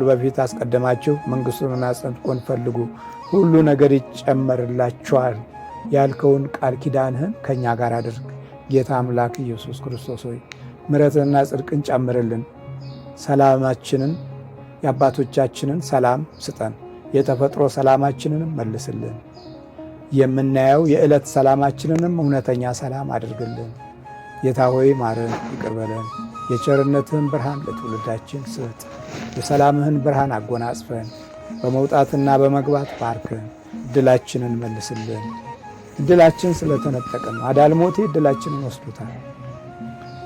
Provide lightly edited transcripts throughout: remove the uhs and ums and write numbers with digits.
በፊት አስቀድማችሁ መንግሥቱንና ጽድቁን ፈልጉ ሁሉ ነገር ይጨመርላችኋል ያልከውን ቃል ኪዳንህን ከእኛ ጋር አድርግ። ጌታ አምላክ ኢየሱስ ክርስቶስ ሆይ ምሕረትንና ጽድቅን ጨምርልን። ሰላማችንን የአባቶቻችንን ሰላም ስጠን። የተፈጥሮ ሰላማችንንም መልስልን። የምናየው የዕለት ሰላማችንንም እውነተኛ ሰላም አድርግልን። ጌታ ሆይ ማረን፣ ይቅር በለን። የቸርነትህን ብርሃን ለትውልዳችን ስጥ። የሰላምህን ብርሃን አጎናጽፈን። በመውጣትና በመግባት ባርከን። ዕድላችንን መልስልን። ዕድላችን ስለተነጠቀን ነው። አዳልሞቴ ዕድላችንን ወስዶታል።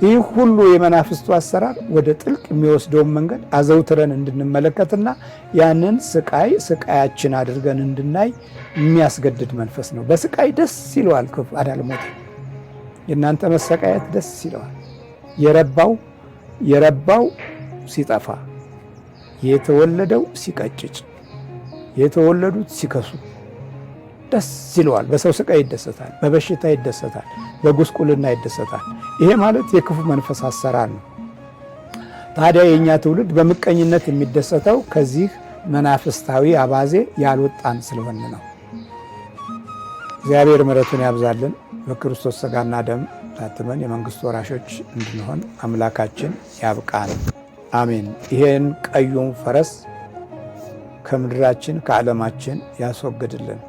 ይህ ሁሉ የመናፍስቱ አሰራር ወደ ጥልቅ የሚወስደውን መንገድ አዘውትረን እንድንመለከትና ያንን ስቃያችን አድርገን እንድናይ የሚያስገድድ መንፈስ ነው። በስቃይ ደስ ይለዋል ክፉ አዳልሞቴ። የእናንተ መሰቃየት ደስ ይለዋል። የረባው ሲጠፋ፣ የተወለደው ሲቀጭጭ፣ የተወለዱት ሲከሱ ደስ ይለዋል። በሰው ስቃይ ይደሰታል፣ በበሽታ ይደሰታል፣ በጉስቁልና ይደሰታል። ይሄ ማለት የክፉ መንፈስ አሰራር ነው። ታዲያ የእኛ ትውልድ በምቀኝነት የሚደሰተው ከዚህ መናፍስታዊ አባዜ ያልወጣን ስለሆነ ነው። እግዚአብሔር ምሕረቱን ያብዛልን። በክርስቶስ ሥጋና ደም ታትመን የመንግሥቱ ወራሾች እንድንሆን አምላካችን ያብቃን። አሜን። ይሄን ቀዩን ፈረስ ከምድራችን ከዓለማችን ያስወግድልን።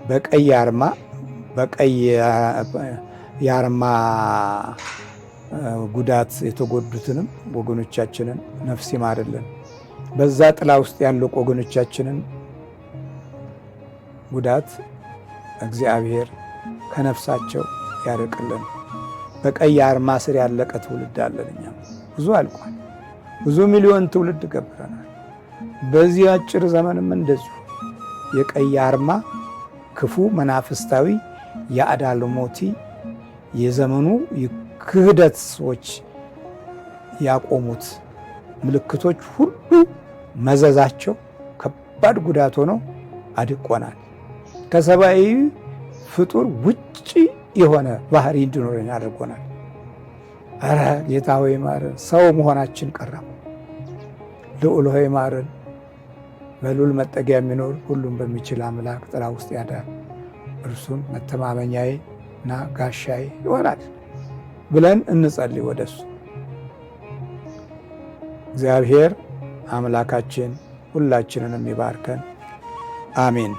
በቀይ የአርማ ጉዳት የተጎዱትንም ወገኖቻችንን ነፍስ ይማርልን። በዛ ጥላ ውስጥ ያሉ ወገኖቻችንን ጉዳት እግዚአብሔር ከነፍሳቸው ያርቅልን። በቀይ አርማ ስር ያለቀ ትውልድ አለን። እኛም ብዙ አልቋል። ብዙ ሚሊዮን ትውልድ ገብረናል። በዚህ አጭር ዘመንም እንደዚሁ የቀይ አርማ ክፉ መናፍስታዊ የአዳልሞቲ የዘመኑ ክህደት ሰዎች ያቆሙት ምልክቶች ሁሉ መዘዛቸው ከባድ ጉዳት ሆነው አድቆናል። ከሰብአዊ ፍጡር ውጪ የሆነ ባህሪ እንዲኖረን አድርጎናል። ኧረ ጌታ ሆይ ማረን። ሰው መሆናችን ቀረም። ልዑል ሆይ ማረን። በልዑል መጠጊያ የሚኖር ሁሉም በሚችል አምላክ ጥላ ውስጥ ያዳር እርሱም መተማመኛዬ እና ጋሻዬ ይሆናል ብለን እንጸልይ ወደሱ። እግዚአብሔር አምላካችን ሁላችንንም ይባርከን። አሜን።